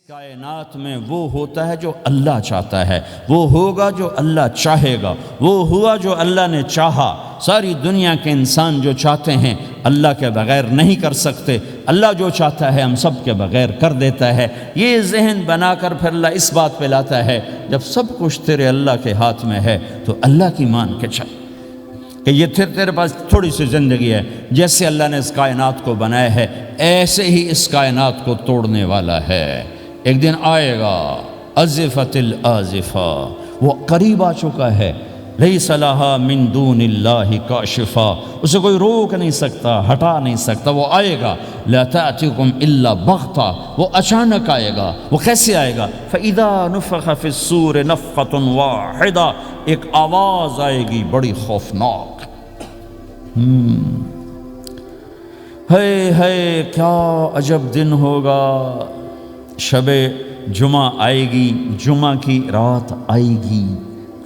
کائنات میں وہ ہوتا ہے جو اللہ چاہتا ہے، وہ ہوگا جو اللہ چاہے گا، وہ ہوا جو اللہ نے چاہا۔ ساری دنیا کے انسان جو چاہتے ہیں اللہ کے بغیر نہیں کر سکتے، اللہ جو چاہتا ہے ہم سب کے بغیر کر دیتا ہے۔ یہ ذہن بنا کر پھر اللہ اس بات پہ لاتا ہے جب سب کچھ تیرے اللہ کے ہاتھ میں ہے تو اللہ کی مان کے چل کہ یہ تیرے پاس تھوڑی سی زندگی ہے، جیسے اللہ نے اس کائنات کو بنایا ہے ایسے ہی اس کائنات کو توڑنے والا ہے۔ ایک دن آئے گا، ازفت الازفہ، وہ قریب آ چکا ہے، لیس لہا من دون اللہ کاشفہ، اسے کوئی روک نہیں سکتا، ہٹا نہیں سکتا، وہ آئے گا۔ لا تأتیکم الا بغتہ، وہ اچانک آئے گا۔ وہ کیسے آئے گا؟ فإذا نفخ فی الصور نفخۃ واحدہ، ایک آواز آئے گی بڑی خوفناک۔ ہے کیا عجب دن ہوگا، شب جمعہ آئے گی، جمعہ کی رات آئے گی،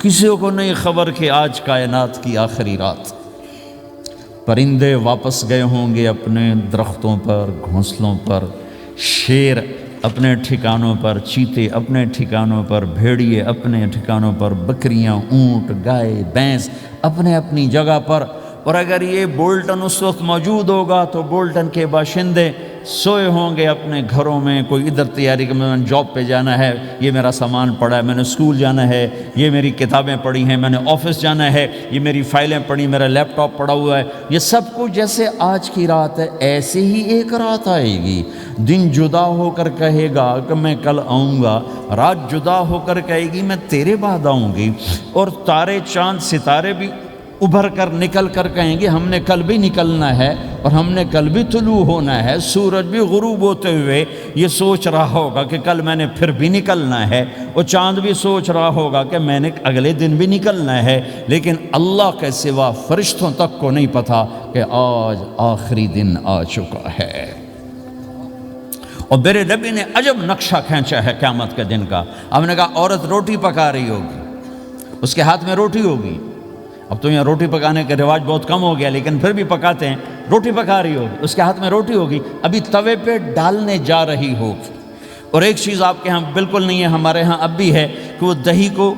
کسی کو نہیں خبر کہ آج کائنات کی آخری رات۔ پرندے واپس گئے ہوں گے اپنے درختوں پر، گھونسلوں پر، شیر اپنے ٹھکانوں پر، چیتے اپنے ٹھکانوں پر، بھیڑیے اپنے ٹھکانوں پر، بکریاں، اونٹ، گائے، بھینس اپنے اپنی جگہ پر۔ اور اگر یہ بولٹن اس وقت موجود ہوگا تو بولٹن کے باشندے سوئے ہوں گے اپنے گھروں میں، کوئی ادھر تیاری کہ میں نے جاب پہ جانا ہے، یہ میرا سامان پڑا ہے، میں نے اسکول جانا ہے، یہ میری کتابیں پڑھی ہیں، میں نے آفس جانا ہے، یہ میری فائلیں پڑھی، میرا لیپ ٹاپ پڑا ہوا ہے۔ یہ سب کچھ جیسے آج کی رات ہے ایسے ہی ایک رات آئے گی۔ دن جدا ہو کر کہے گا کہ میں کل آؤں گا، رات جدا ہو کر کہے گی میں تیرے بعد آؤں گی، اور تارے چاند ستارے بھی ابھر کر نکل کر کہیں گے ہم نے کل بھی نکلنا ہے اور ہم نے کل بھی طلوع ہونا ہے۔ سورج بھی غروب ہوتے ہوئے یہ سوچ رہا ہوگا کہ کل میں نے پھر بھی نکلنا ہے، اور چاند بھی سوچ رہا ہوگا کہ میں نے اگلے دن بھی نکلنا ہے، لیکن اللہ کے سوا فرشتوں تک کو نہیں پتہ کہ آج آخری دن آ چکا ہے۔ اور میرے نبی نے عجب نقشہ کھینچا ہے قیامت کے دن کا۔ ہم نے کہا عورت روٹی پکا رہی ہوگی، اس کے ہاتھ میں روٹی ہوگی۔ اب تو یہاں روٹی پکانے کا رواج بہت کم ہو گیا، لیکن پھر بھی پکاتے ہیں۔ روٹی پکا رہی ہوگی، اس کے ہاتھ میں روٹی ہوگی، ابھی توے پہ ڈالنے جا رہی ہوگی۔ اور ایک چیز آپ کے ہاں بالکل نہیں ہے، ہمارے ہاں اب بھی ہے کہ وہ دہی کو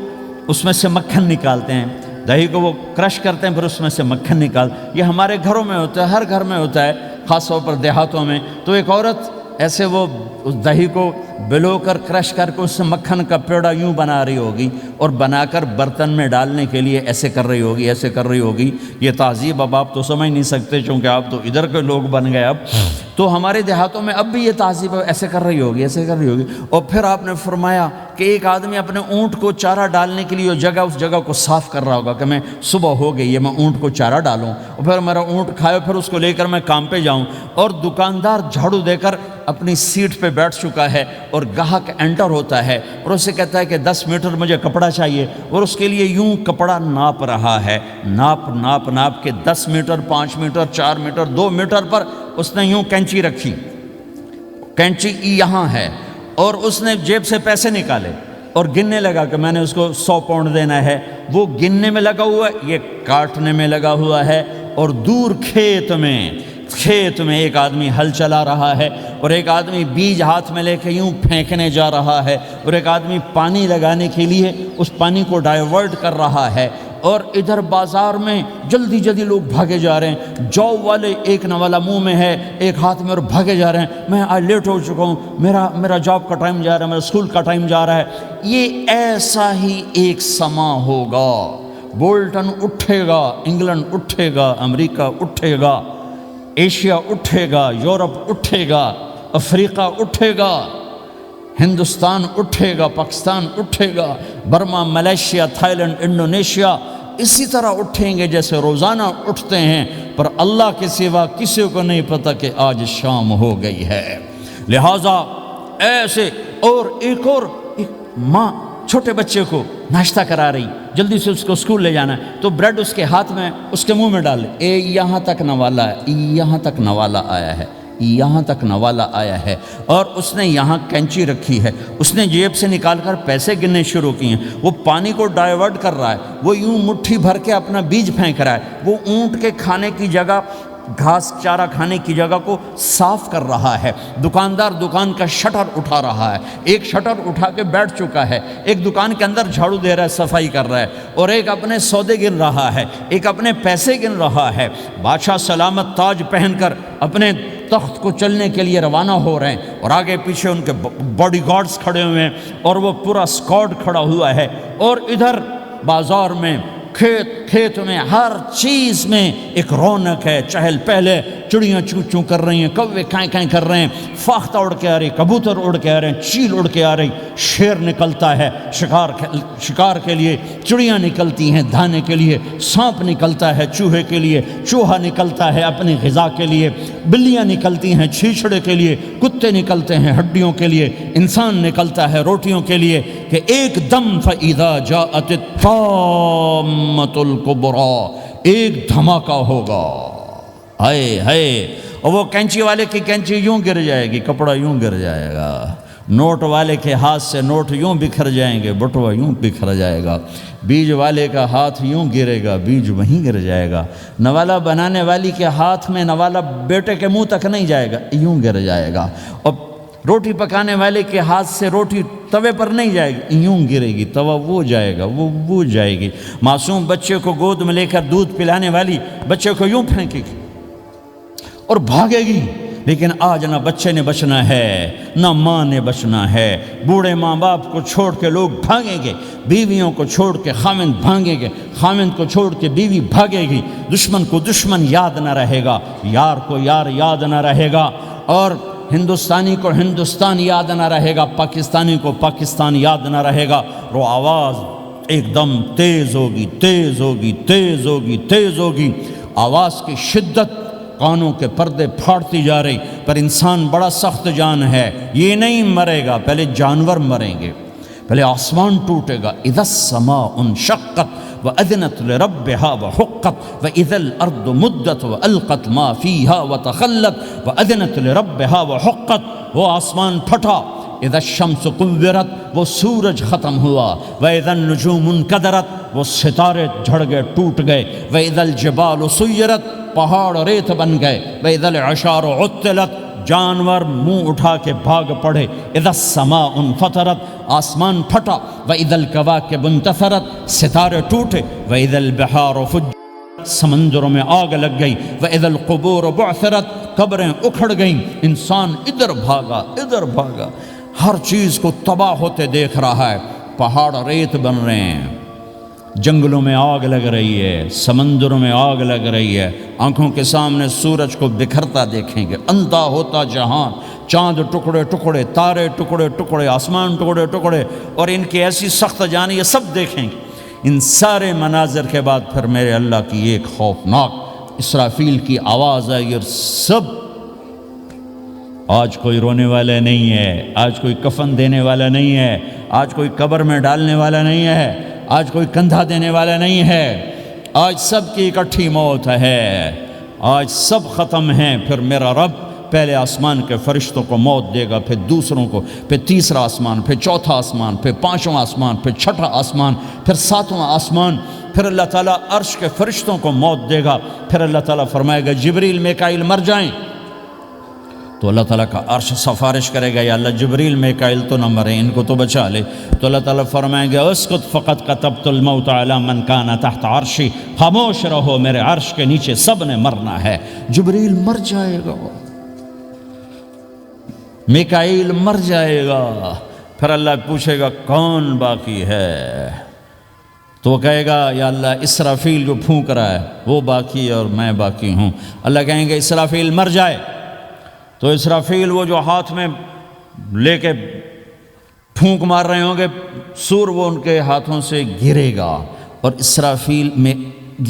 اس میں سے مکھن نکالتے ہیں، دہی کو وہ کرش کرتے ہیں، پھر اس میں سے مکھن نکال۔ یہ ہمارے گھروں میں ہوتا ہے، ہر گھر میں ہوتا ہے، خاص طور پر دیہاتوں میں۔ تو ایک عورت ایسے وہ اس دہی کو بلو کر کرش کر کے اس سے مکھن کا پیڑا یوں بنا رہی ہوگی، اور بنا کر برتن میں ڈالنے کے لیے ایسے کر رہی ہوگی، ایسے کر رہی ہوگی۔ یہ تہذیب اب آپ تو سمجھ نہیں سکتے چونکہ آپ تو ادھر کے لوگ بن گئے اب، تو ہمارے دیہاتوں میں اب بھی یہ تہذیب ایسے کر رہی ہوگی، ایسے کر رہی ہوگی۔ اور پھر آپ نے فرمایا کہ ایک آدمی اپنے اونٹ کو چارہ ڈالنے کے لیے اس جگہ کو صاف کر رہا ہوگا کہ میں صبح ہو گئی ہے، میں اونٹ کو چارہ ڈالوں، اور پھر میرا اونٹ کھائے، پھر اس کو لے کر میں کام پہ جاؤں۔ اور دکاندار جھاڑو دے کر اپنی سیٹ پہ بیٹھ چکا ہے، اور گاہک انٹر ہوتا ہے اور اسے کہتا ہے کہ 10 میٹر مجھے کپڑا چاہیے، اور اس کے لیے یوں کپڑا ناپ رہا ہے، ناپ کے 10 میٹر، 5 میٹر، 4 میٹر، 2 میٹر پر اس نے یوں کینچی رکھی، کینچی یہاں ہے، اور اس نے جیب سے پیسے نکالے اور گننے لگا کہ میں نے اس کو 100 پاؤنڈ دینا ہے۔ وہ گننے میں لگا ہوا ہے، یہ کاٹنے میں لگا ہوا ہے۔ اور دور کھیت میں ایک آدمی ہل چلا رہا ہے، اور ایک آدمی بیج ہاتھ میں لے کے یوں پھینکنے جا رہا ہے، اور ایک آدمی پانی لگانے کے لیے اس پانی کو ڈائیورٹ کر رہا ہے۔ اور ادھر بازار میں جلدی جلدی لوگ بھاگے جا رہے ہیں، جاب والے ایک نوالا منہ میں ہے، ایک ہاتھ میں، اور بھاگے جا رہے ہیں۔ میں آج لیٹ ہو چکا ہوں، میرا جاب کا ٹائم جا رہا ہے، میرا اسکول کا ٹائم جا رہا ہے۔ یہ ایسا ہی ایک سما ہوگا، بولٹن اٹھے گا، انگلینڈ اٹھے گا، امریکہ اٹھے گا، ایشیا اٹھے گا، یورپ اٹھے گا، افریقہ اٹھے گا، ہندوستان اٹھے گا، پاکستان اٹھے گا، Burma, Malaysia, Thailand, Indonesia اسی طرح اٹھیں گے جیسے روزانہ اٹھتے ہیں، پر اللہ کے سوا کسی کو نہیں پتہ کہ آج شام ہو گئی ہے۔ لہٰذا ایسے، اور ایک ماں چھوٹے بچے کو ناشتہ کرا رہی، جلدی سے اس کو اسکول لے جانا ہے، تو بریڈ اس کے ہاتھ میں، اس کے منہ میں ڈال دے، یہاں تک نوالا ہے، یہاں تک نوالا آیا ہے، یہاں تک نوالا آیا ہے۔ اور اس نے یہاں کینچی رکھی ہے، اس نے جیب سے نکال کر پیسے گننے شروع کیے ہیں، وہ پانی کو ڈائیورٹ کر رہا ہے، وہ یوں مٹھی بھر کے اپنا بیج پھینک رہا ہے، وہ اونٹ کے کھانے کی جگہ گھاس چارہ کھانے کی جگہ کو صاف کر رہا ہے، دکاندار دکان کا شٹر اٹھا رہا ہے، ایک شٹر اٹھا کے بیٹھ چکا ہے، ایک دکان کے اندر جھاڑو دے رہا ہے، صفائی کر رہا ہے، اور ایک اپنے سودے گن رہا ہے، ایک اپنے پیسے گن رہا ہے۔ بادشاہ سلامت تاج پہن کر اپنے تخت کو چلنے کے لیے روانہ ہو رہے ہیں، اور آگے پیچھے ان کے باڈی گارڈز کھڑے ہوئے ہیں، اور وہ پورا اسکواڈ کھڑا ہوا ہے، اور ادھر بازار میں کھیت میں ہر چیز میں ایک رونق ہے، چہل پہلے، چڑیاں چوں چوں کر رہی ہیں، کوے کائیں کائیں کر رہے ہیں، فاختہ اڑ کے آ رہی، کبوتر اڑ کے آ رہے ہیں، چیل اڑ کے آ رہی، شیر نکلتا ہے شکار کے لیے، چڑیاں نکلتی ہیں دھانے کے لیے، سانپ نکلتا ہے چوہے کے لیے، چوہا نکلتا ہے اپنی غذا کے لیے، بلیاں نکلتی ہیں چھیچڑے کے لیے، کتے نکلتے ہیں ہڈیوں کے لیے، انسان نکلتا ہے روٹیوں کے لیے، کہ ایک دم فَإِذَا جَاءَتِ الطَّامَّةُ الْكُبْرَى، ایک دھماکہ ہوگا، ہائے ہائے، اور وہ کینچی والے کی کینچی یوں گر جائے گی، کپڑا یوں گر جائے گا، نوٹ والے کے ہاتھ سے نوٹ یوں بکھر جائیں گے، بٹوا یوں بکھر جائے گا، بیج والے کا ہاتھ یوں گرے گا، بیج وہیں گر جائے گا، نوالا بنانے والی کے ہاتھ میں نوالا بیٹے کے منہ تک نہیں جائے گا، یوں گر جائے گا، اور روٹی پکانے والے کے ہاتھ سے روٹی توے پر نہیں جائے گی، یوں گرے گی، توا وہ جائے گا، وہ جائے گی، معصوم بچے کو گود میں لے کر دودھ پلانے والی بچے کو یوں پھینکے گی اور بھاگے گی، لیکن آج نہ بچے نے بچنا ہے، نہ ماں نے بچنا ہے، بوڑھے ماں باپ کو چھوڑ کے لوگ بھاگیں گے، بیویوں کو چھوڑ کے خامند بھاگیں گے، خامند کو چھوڑ کے بیوی بھاگے گی، دشمن کو دشمن یاد نہ رہے گا، یار کو یار یاد نہ رہے گا، اور ہندوستانی کو ہندوستان یاد نہ رہے گا، پاکستانی کو پاکستان یاد نہ رہے گا، وہ آواز ایک دم تیز ہوگی، تیز ہوگی، تیز ہوگی، تیز ہوگی، آواز کی شدت کانوں کے پردے پھاڑتی جا رہی، پر انسان بڑا سخت جان ہے، یہ نہیں مرے گا، پہلے جانور مریں گے، پہلے آسمان ٹوٹے گا، اذا السماء انشقت وَأَذِنَتْ لِرَبِّهَا وَحُقَّتْ وَإِذَا الْأَرْضُ مُدَّتْ وَأَلْقَتْ مَا فِيهَا وَتَخَلَّتْ وَأَذِنَتْ لِرَبِّهَا وَحُقَّتْ، وہ آسمان پھٹا، اذا الشمس قُوِّرَتْ، وہ سورج ختم ہوا، وَإِذَا النُّجُومُ انْكَدَرَتْ، وہ ستارے جھڑ گئے، ٹوٹ گئے، وَإِذَا الْجِبَالُ سُيِّرَتْ، پہاڑ ریت بن گئے، وَإِذَا الْعِشَارُ عُطِّلَتْ، جانور منہ اٹھا کے بھاگ پڑے، اذا السماء انفطرت، آسمان پھٹا، وَإِذَا الْكَوَاكِبُ انتثرت، ستارے ٹوٹے، وَإِذَا الْبِحَارُ فُجِّرَتْ، سمندروں میں آگ لگ گئی، وَإِذَا الْقُبُورُ بُعْثِرَتْ، قبریں اکھڑ گئیں، انسان ادھر بھاگا ادھر بھاگا، ہر چیز کو تباہ ہوتے دیکھ رہا ہے، پہاڑ ریت بن رہے ہیں، جنگلوں میں آگ لگ رہی ہے، سمندروں میں آگ لگ رہی ہے، آنکھوں کے سامنے سورج کو بکھرتا دیکھیں گے، اندھا ہوتا جہان، چاند ٹکڑے ٹکڑے، تارے ٹکڑے ٹکڑے، آسمان ٹکڑے ٹکڑے، اور ان کی ایسی سخت جانی، یہ سب دیکھیں گے۔ ان سارے مناظر کے بعد پھر میرے اللہ کی ایک خوفناک اسرافیل کی آواز آئی، اور سب، آج کوئی رونے والا نہیں ہے، آج کوئی کفن دینے والا نہیں ہے، آج کوئی قبر میں ڈالنے والا نہیں ہے، آج کوئی کندھا دینے والا نہیں ہے، آج سب کی اکٹھی موت ہے، آج سب ختم ہیں، پھر میرا رب پہلے آسمان کے فرشتوں کو موت دے گا، پھر دوسروں کو، پھر تیسرا آسمان، پھر چوتھا آسمان، پھر پانچواں آسمان، پھر چھٹا آسمان، پھر ساتواں آسمان، پھر اللہ تعالیٰ عرش کے فرشتوں کو موت دے گا، پھر اللہ تعالیٰ فرمائے گا جبریل میکائیل مر جائیں، تو اللہ تعالیٰ کا عرش سفارش کرے گا، یا اللہ جبریل میکائیل تو نہ مریں، ان کو تو بچا لے، تو اللہ تعالیٰ فرمائیں گے اسکت فقط کتبت الموت علی من کان تحت عرشی، خاموش رہو، میرے عرش کے نیچے سب نے مرنا ہے، جبریل مر جائے گا، میکائیل مر جائے گا، پھر اللہ پوچھے گا کون باقی ہے، تو وہ کہے گا یا اللہ اسرافیل جو پھونک رہا ہے وہ باقی ہے اور میں باقی ہوں، اللہ کہیں گے اسرافیل مر جائے، تو اسرافیل وہ جو ہاتھ میں لے کے پھونک مار رہے ہوں گے سور، وہ ان کے ہاتھوں سے گرے گا اور اسرافیل میں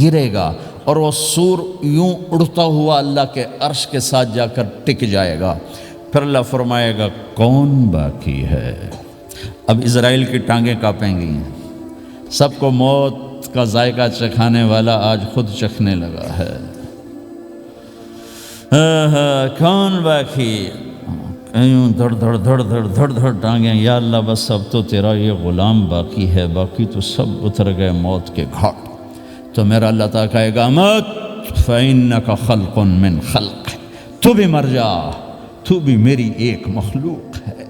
گرے گا، اور وہ سور یوں اڑتا ہوا اللہ کے عرش کے ساتھ جا کر ٹک جائے گا، پھر اللہ فرمائے گا کون باقی ہے، اب اسرائیل کی ٹانگیں کانپیں گی، سب کو موت کا ذائقہ چکھانے والا آج خود چکھنے لگا ہے، کون باقی، یوں دھڑ دھڑ دھڑ دھڑ دھڑ دھڑ ٹانگیں، یا اللہ بس اب تو تیرا یہ غلام باقی ہے، باقی تو سب اتر گئے موت کے گھاٹ، تو میرا اللہ تعالیٰ کہے گا مت، فَإِنَّكَ خَلْقٌ مِّن خَلْقِ، تو بھی مر جا، تو بھی میری ایک مخلوق ہے۔